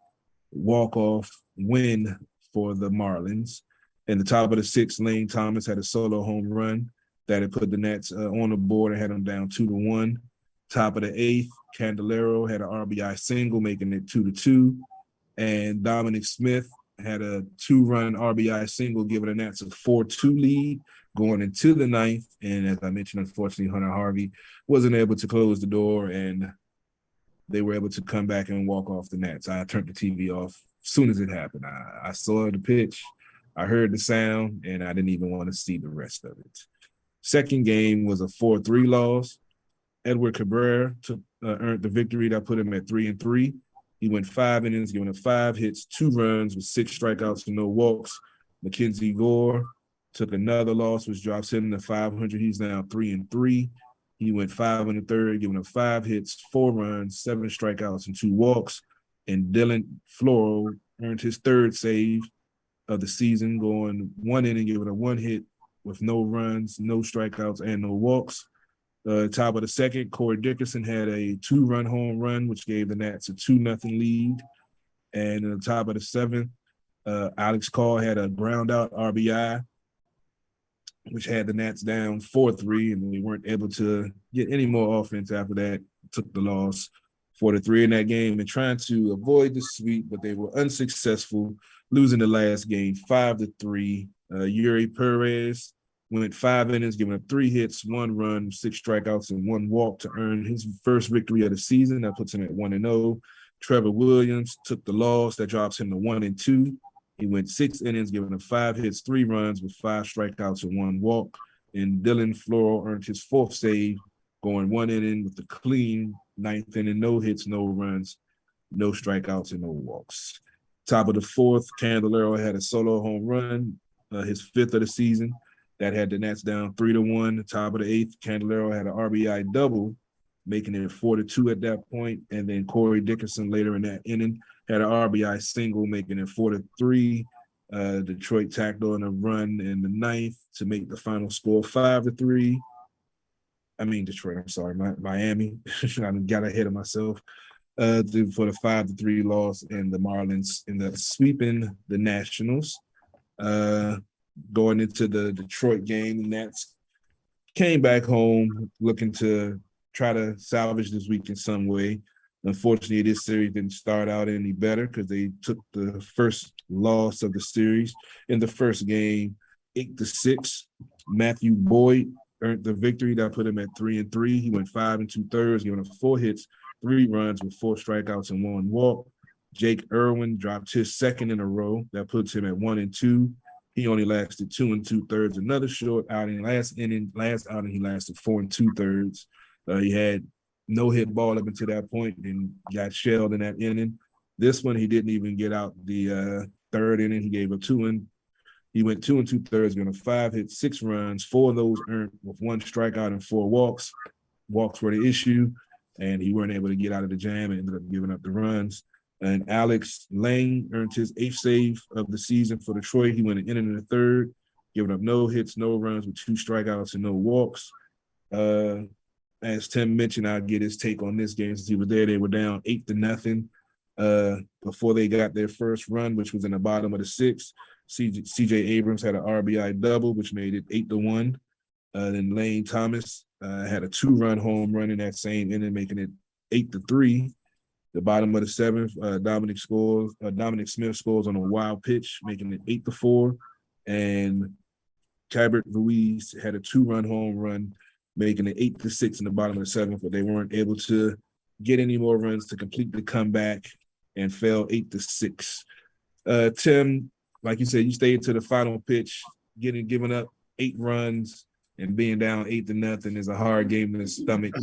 walk-off win for the Marlins. In the top of the 6th, Lane Thomas had a solo home run that had put the Nats on the board and had them down 2-1. Top of the 8th, Candelero had an RBI single, making it 2-2. And Dominic Smith had a 2-run RBI single, giving the Nats a 4-2 lead going into the 9th. And as I mentioned, unfortunately, Hunter Harvey wasn't able to close the door, and they were able to come back and walk off the Nats. I turned the TV off as soon as it happened. I saw the pitch, I heard the sound, and I didn't even want to see the rest of it. Second game was a 4-3 loss. Edward Cabrera earned the victory. That put him at 3-3. He went 5 innings, giving up 5 hits, 2 runs with 6 strikeouts and no walks. Mackenzie Gore took another loss, which drops him to 500. He's now 3-3. He went 5 1/3, giving up 5 hits, 4 runs, 7 strikeouts, and 2 walks. And Dylan Floro earned his 3rd save of the season, going 1 inning, giving up 1 hit with no runs, no strikeouts, and no walks. Top of the 2nd, Corey Dickerson had a 2-run home run, which gave the Nats a 2-0 lead. And at the top of the 7th, Alex Call had a ground out RBI, which had the Nats down 4-3, and we weren't able to get any more offense after that. Took the loss 4-3 in that game and trying to avoid the sweep, but they were unsuccessful, losing the last game 5-3. Yuri Perez went 5 innings, giving up 3 hits, 1 run, 6 strikeouts, and 1 walk to earn his first victory of the season. That puts him at 1-0. Trevor Williams took the loss. That drops him to 1-2. He went 6 innings, giving up 5 hits, 3 runs with 5 strikeouts and 1 walk. And Dylan Floro earned his 4th save, going 1 inning with the clean 9th inning, no hits, no runs, no strikeouts, and no walks. Top of the 4th, Candelero had a solo home run, his 5th of the season. That had the Nats down 3-1. Top of the 8th, Candelero had an RBI double making it 4-2 at that point. And then Corey Dickerson later in that inning had an RBI single, making it 4-3. Detroit tacked on a run in the ninth to make the final score 5-3. I mean Detroit. I'm sorry, Miami. I got ahead of myself. For the 5-3 loss, and the Marlins ended up sweeping the Nationals. Going into the Detroit game, the Nats came back home looking to try to salvage this week in some way. Unfortunately, this series didn't start out any better because they took the first loss of the series in the first game, 8-6. Matthew Boyd earned the victory. That put him at 3-3. He went 5 2/3, giving up 4 hits, 3 runs with 4 strikeouts and 1 walk. Jake Irwin dropped his second in a row. That puts him at 1-2. He only lasted 2 2/3. Another short outing. Last outing, he lasted 4 2/3. He had no hit ball up until that point and got shelled in that inning. This one, he didn't even get out the third inning. He gave up 2 He went 2 2/3, going to 5 hits, 6 runs, 4 of those earned with 1 strikeout and 4 walks. Walks were the issue, and he weren't able to get out of the jam and ended up giving up the runs. And Alex Lang earned his 8th save of the season for Detroit. He went an inning and a third, giving up no hits, no runs with 2 strikeouts and no walks. As Tim mentioned, I'll get his take on this game since he was there. They were down 8-0 before they got their first run, which was in the bottom of the 6th. CJ Abrams had an RBI double, which made it 8-1. Then Lane Thomas had a 2-run home run in that same inning, making it 8-3. The bottom of the 7th, Dominic Smith scores on a wild pitch, making it 8-4. And Cabert Ruiz had a 2-run home run, making it 8-6 in the bottom of the 7th, but they weren't able to get any more runs to complete the comeback and fell 8-6. Tim, like you said, you stayed to the final pitch, giving up 8 runs and being down 8-0 is a hard game in the stomach.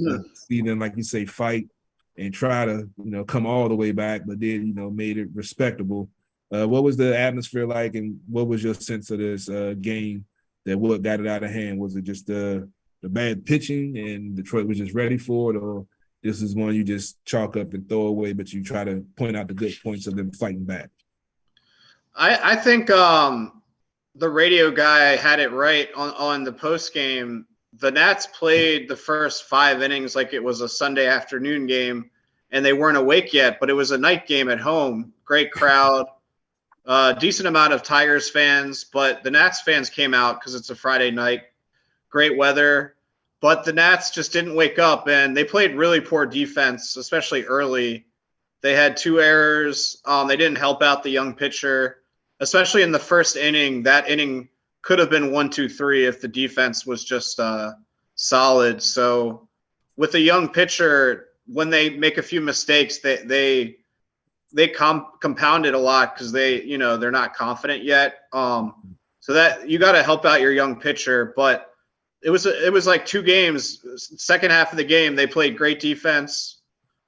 See them, like you say, fight and try to, come all the way back, but then, made it respectable. What was the atmosphere like, and what was your sense of this game that what got it out of hand? Was it just the bad pitching and Detroit was just ready for it, or this is one you just chalk up and throw away, but you try to point out the good points of them fighting back? I think the radio guy had it right on the post game. The Nats played the first 5 innings like it was a Sunday afternoon game, and they weren't awake yet, but it was a night game at home. Great crowd, decent amount of Tigers fans, but the Nats fans came out because it's a Friday night. Great weather, but the Nats just didn't wake up, and they played really poor defense, especially early. They had 2 errors. They didn't help out the young pitcher, especially in the first inning. That inning could have been 1-2-3 if the defense was just solid. So with a young pitcher, when they make a few mistakes, they compound it a lot because they're not confident yet. So that you got to help out your young pitcher, but it was like 2 games. Second half of the game, they played great defense,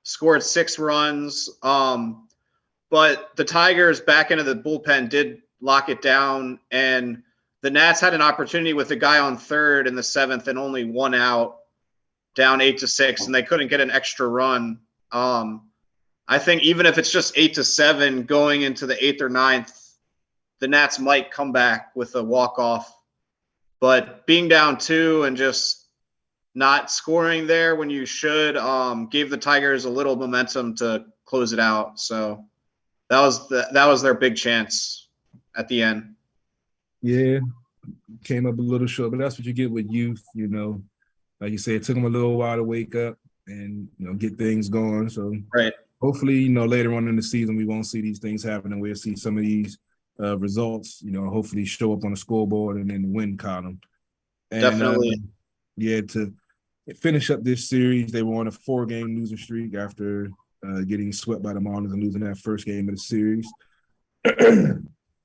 scored 6 runs. But the Tigers back into the bullpen did lock it down, and the Nats had an opportunity with a guy on third in the 7th and only 1 out, down 8-6, and they couldn't get an extra run. I think even if it's just 8-7 going into the 8th or 9th, the Nats might come back with a walk-off. But being down 2 and just not scoring there when you should gave the Tigers a little momentum to close it out. So that was their big chance at the end. Yeah, came up a little short, but that's what you get with youth. Like you said, it took them a little while to wake up and get things going. So right. Hopefully, later on in the season, we won't see these things happen, and we'll see some of these results, hopefully show up on the scoreboard and in the win column. And, definitely. To finish up this series, they were on a 4-game losing streak after getting swept by the Marlins and losing that first game of the series.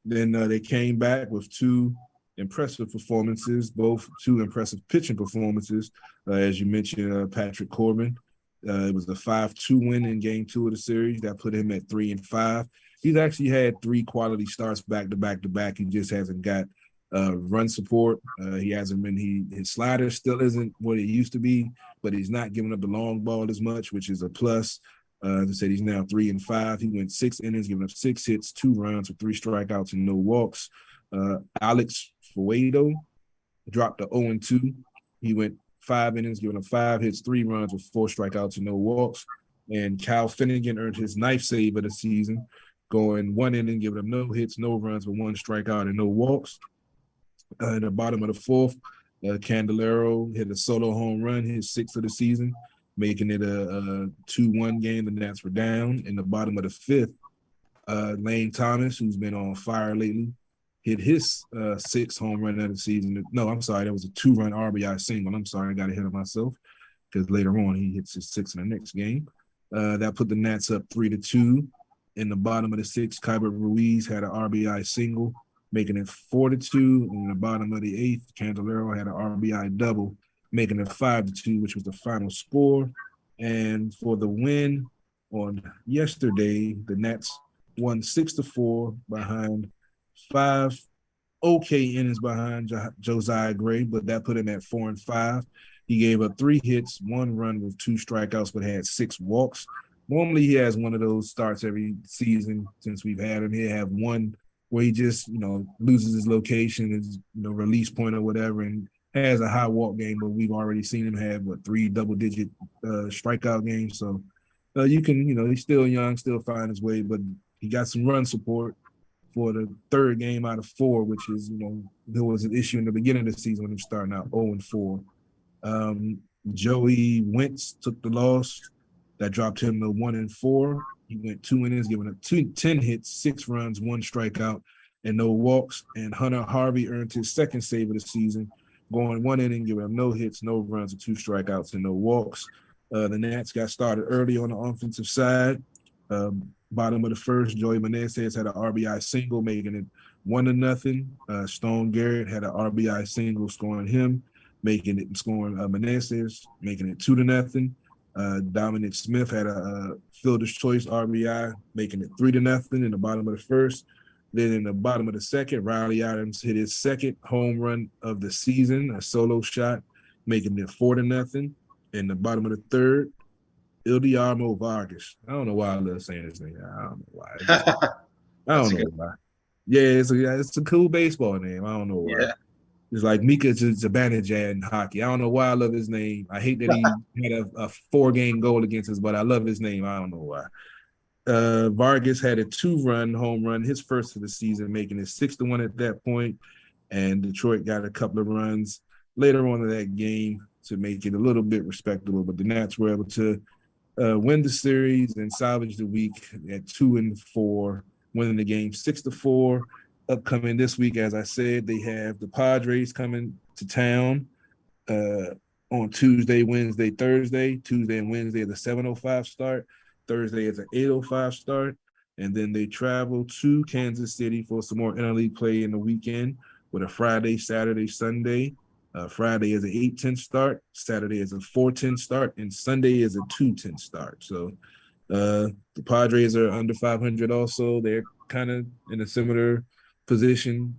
Then they came back with 2 impressive performances, both 2 impressive pitching performances. As you mentioned, Patrick Corbin. It was a 5-2 win in game 2 of the series. That put him at 3-5. He's actually had 3 quality starts back to back to back. He just hasn't got run support. He hasn't been. His slider still isn't what it used to be, but he's not giving up the long ball as much, which is a plus. As I said, he's now 3-5. He went 6 innings, giving up 6 hits, 2 runs with 3 strikeouts and no walks. Alex Fuedo dropped to 0-2. He went 5 innings, giving up 5 hits, 3 runs with 4 strikeouts and no walks. And Kyle Finnegan earned his ninth save of the season, going 1 inning, giving up no hits, no runs with 1 strikeout and no walks. In the bottom of the 4th, Candelero hit a solo home run, his 6th of the season, making it a 2-1 game. The Nats were down. In the bottom of the 5th, Lane Thomas, who's been on fire lately, hit his 6th home run of the season. No, I'm sorry, that was a 2-run RBI single. I'm sorry, I got ahead of myself because later on he hits his 6th in the next game. That put the Nats up 3-2. In the bottom of the 6th, Kyber Ruiz had an RBI single, making it 4-2. In the bottom of the 8th, Candelero had an RBI double, making it 5-2, which was the final score. And for the win on yesterday, the Nats won 6-4 behind 5 okay innings behind Josiah Gray, but that put him at 4-5. He gave up 3 hits, 1 run with 2 strikeouts, but had 6 walks. Normally he has one of those starts every season since we've had him. He'll have one where he just, loses his location, his, release point or whatever, and has a high walk game, but we've already seen him have, 3 double-digit strikeout games. So you can, he's still young, still find his way, but he got some run support for the 3rd game out of 4, which is, there was an issue in the beginning of the season when he was starting out 0-4. Joey Wentz took the loss. That dropped him to 1-4. He went 2 innings, giving up 10 hits, 6 runs, 1 strikeout, and no walks. And Hunter Harvey earned his 2nd save of the season, going 1 inning, giving up no hits, no runs, and 2 strikeouts and no walks. The Nats got started early on the offensive side. Bottom of the 1st, Joey Meneses had an RBI single, making it 1-0. Stone Garrett had an RBI single, scoring Meneses, making it 2-0. Dominic Smith had a fielder's choice RBI, making it 3-0 in the bottom of the 1st. Then in the bottom of the 2nd, Riley Adams hit his 2nd home run of the season, a solo shot, making it 4-0. In the bottom of the 3rd, Ildiarmo Vargas. I don't know why I love saying his name. I don't know why. I don't know why. Yeah, it's a cool baseball name. I don't know why. Yeah. It's like Mika Zibanejad in hockey. I don't know why I love his name. I hate that he had a 4-game goal against us, but I love his name. I don't know why. Vargas had a 2-run home run, his 1st of the season, making it 6-1 at that point. And Detroit got a couple of runs later on in that game to make it a little bit respectable. But the Nats were able to win the series and salvage the week at 2-4, winning the game 6-4. Upcoming this week, as I said, they have the Padres coming to town on Tuesday, Wednesday, Thursday. Tuesday and Wednesday is a 7:05 start. Thursday is an 8:05 start. And then they travel to Kansas City for some more interleague play in the weekend with a Friday, Saturday, Sunday. Friday is an 8:10 start. Saturday is a 4:10 start. And Sunday is a 2:10 start. So the Padres are under 500 also. They're kind of in a similar position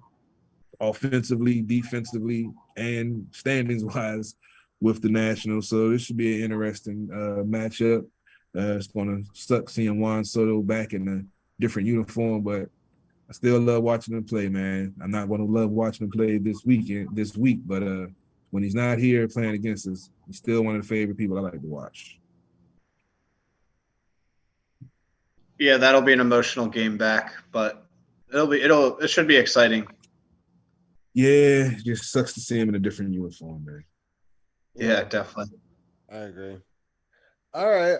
offensively, defensively, and standings-wise with the Nationals. So this should be an interesting matchup. It's going to suck seeing Juan Soto back in a different uniform, but I still love watching him play, man. I'm not going to love watching him play this week, but when he's not here playing against us, he's still one of the favorite people I like to watch. Yeah, that'll be an emotional game back, but it should be exciting. Yeah, it just sucks to see him in a different uniform, man. Yeah, definitely. I agree. All right.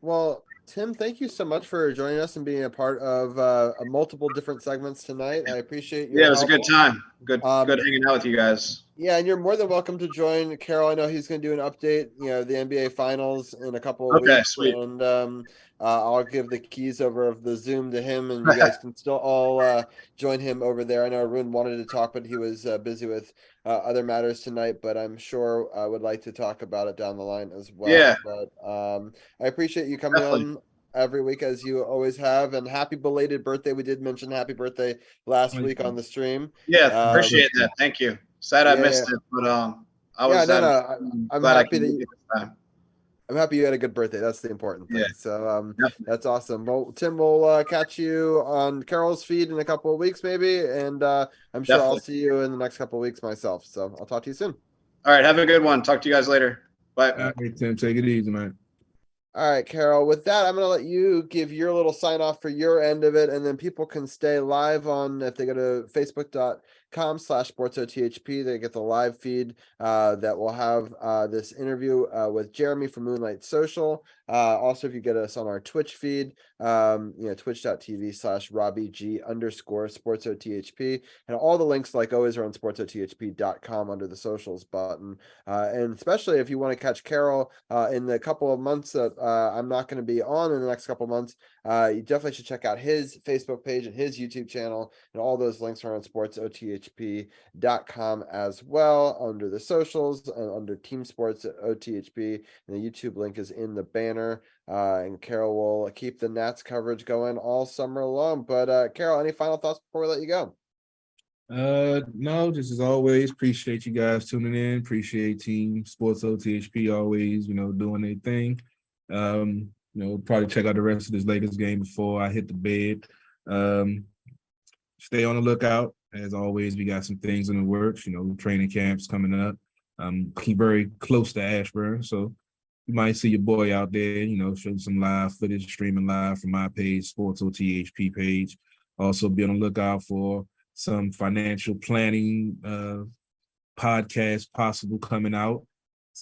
Well, Tim, thank you so much for joining us and being a part of multiple different segments tonight. I appreciate your it was help. a good time. Good hanging out with you guys. Yeah, and you're more than welcome to join Carol. I know he's going to do an update, the NBA Finals in a couple of weeks. Sweet. And I'll give the keys over of the Zoom to him, and you guys can still all join him over there. I know Arun wanted to talk, but he was busy with other matters tonight, but I'm sure I would like to talk about it down the line as well. Yeah. But I appreciate you coming on every week as you always have, and happy belated birthday. We did mention happy birthday last week on the stream. Yeah, appreciate that. Thank you. Sad I missed it, but I Yeah, was no, I'm glad I happy could that make it this time. I'm happy you had a good birthday. That's the important thing. Yeah, So definitely. that's awesome. Well, Tim, we'll catch you on Carol's feed in a couple of weeks, maybe, and I'm sure I'll Definitely. see you in the next couple of weeks myself. So I'll talk to you soon. All right, have a good one. Talk to you guys later. Bye. All right, Tim, take it easy, man. All right, Carol. With that, I'm going to let you give your little sign off for your end of it, and then people can stay live on if they go to facebook.com/sportsothp. They get the live feed that will have this interview with Jeremy from Moonlight Social. Also, if you get us on our Twitch feed, twitch.tv/RobbieG_SportsOTHP, and all the links, like always, are on sportsothp.com under the socials button. And especially if you want to catch Carol in the couple of months that I'm not going to be on in the next couple of months, you definitely should check out his Facebook page and his YouTube channel, and all those links are on sportsothp.com as well under the socials and under Team Sports OTHP, and the YouTube link is in the banner. And Carol will keep the Nats coverage going all summer long. But Carol, any final thoughts before we let you go? No, just as always, appreciate you guys tuning in. Appreciate Team Sports OTHP always, doing their thing. Probably check out the rest of this latest game before I hit the bed. Stay on the lookout. As always, we got some things in the works, training camps coming up. Keep very close to Ashburn, so you might see your boy out there, show some live footage, streaming live from my page, Sports OTHP page. Also be on the lookout for some financial planning podcast possible coming out.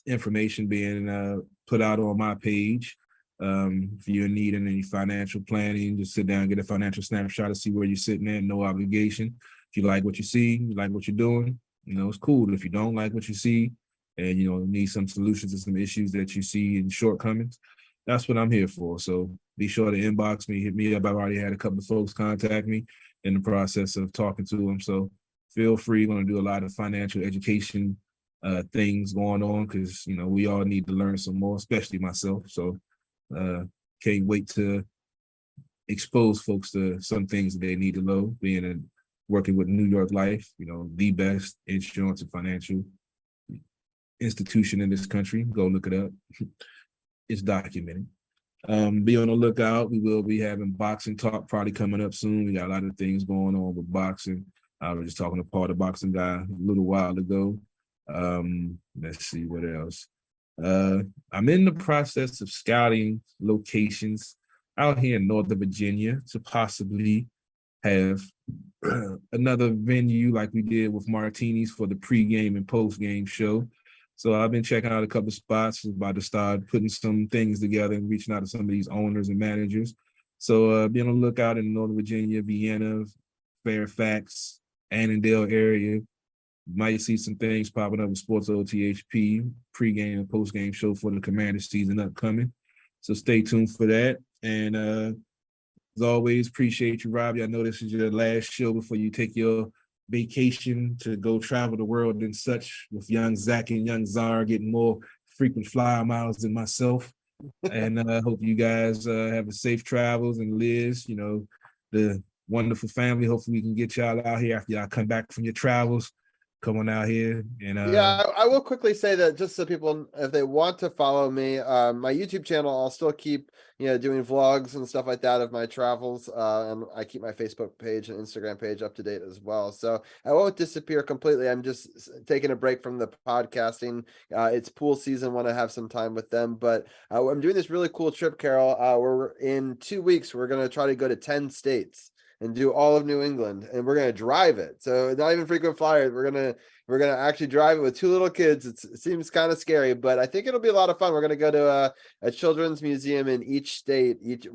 Information being put out on my page. If you're needing any financial planning, just sit down and get a financial snapshot to see where you're sitting at, no obligation. If you like what you see, you like what you're doing, it's cool. If you don't like what you see and, need some solutions to some issues that you see and shortcomings, that's what I'm here for. So be sure to inbox me, hit me up. I've already had a couple of folks contact me in the process of talking to them. So feel free. We're going to do a lot of financial education things going on because, we all need to learn some more, especially myself. So can't wait to expose folks to some things that they need to know, working with New York Life, the best insurance and financial institution in this country. Go look it up. It's documented. Be on the lookout. We will be having boxing talk probably coming up soon. We got a lot of things going on with boxing. I was just talking to Paul, the boxing guy, a little while ago. Let's see what else. I'm in the process of scouting locations out here in Northern Virginia to possibly have another venue like we did with Martinis for the pregame and postgame show. So I've been checking out a couple of spots, about to start putting some things together and reaching out to some of these owners and managers. So be on the lookout in Northern Virginia, Vienna, Fairfax, Annandale area. You might see some things popping up with Sports OTHP, pregame and postgame show for the Commander season upcoming. So stay tuned for that. And as always, appreciate you, Robbie. I know this is your last show before you take your vacation to go travel the world and such, with young Zach and young Zara getting more frequent flyer miles than myself. And I hope you guys have a safe travels, and Liz, the wonderful family. Hopefully we can get y'all out here after y'all come back from your travels. Come on out here. And yeah, I will quickly say that just so people, if they want to follow me, my YouTube channel, I'll still keep, doing vlogs and stuff like that of my travels. And I keep my Facebook page and Instagram page up to date as well. So I won't disappear completely. I'm just taking a break from the podcasting. It's pool season, want to have some time with them. But I'm doing this really cool trip, Carol. We're in 2 weeks. We're going to try to go to 10 states and do all of New England, and we're going to drive it. So not even frequent flyers. We're going to actually drive it with 2 little kids. It seems kind of scary, but I think it'll be a lot of fun. We're going to go to a children's museum in each state, each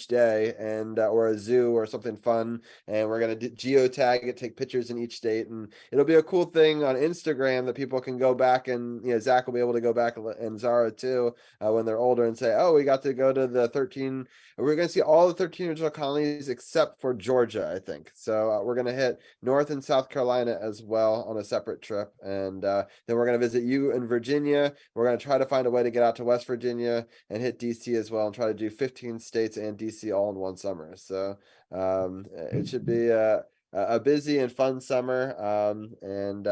day, and or a zoo or something fun. And we're going to geotag it, take pictures in each state, and it'll be a cool thing on Instagram that people can go back and, Zach will be able to go back, and Zara too, when they're older, and say, oh, we got to go to the 13. We're going to see all the 13 original colonies except for Georgia, I think. So we're going to hit North and South Carolina as well on a separate trip. And then we're going to visit you in Virginia. We're going to try to find a way to get out to West Virginia and hit DC as well, and try to do 15 states and DC all in one summer. So it should be a busy and fun summer. And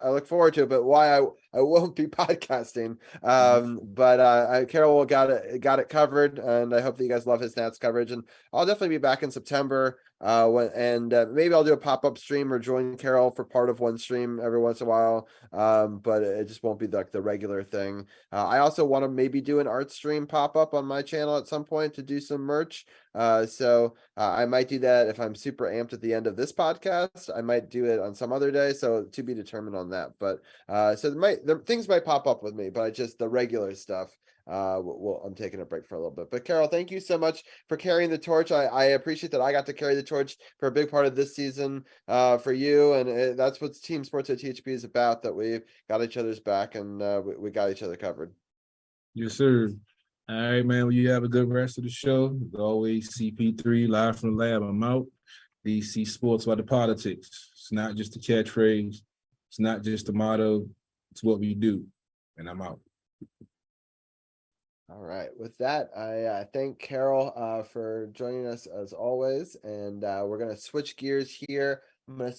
I look forward to it, but why I won't be podcasting. But Carol got it covered, and I hope that you guys love his Nats coverage. And I'll definitely be back in September. Maybe I'll do a pop-up stream or join Carol for part of one stream every once in a while. But it just won't be like the regular thing. I also want to maybe do an art stream pop-up on my channel at some point to do some merch. So I might do that if I'm super amped at the end of this podcast. I might do it on some other day, so to be determined on that. But things might pop up with me, but just the regular stuff. I'm taking a break for a little bit. But Carol, thank you so much for carrying the torch. I appreciate that I got to carry the torch for a big part of this season for you, and that's what Team Sports OTHP is about. That we've got each other's back, and we got each other covered. Yes, sir. All right, man. Well, you have a good rest of the show. As always, CP3 live from the lab. I'm out. DC Sports by the politics. It's not just a catchphrase. It's not just a motto. It's what we do. And I'm out. All right. With that, I thank Carol for joining us as always, and we're gonna switch gears here. I'm gonna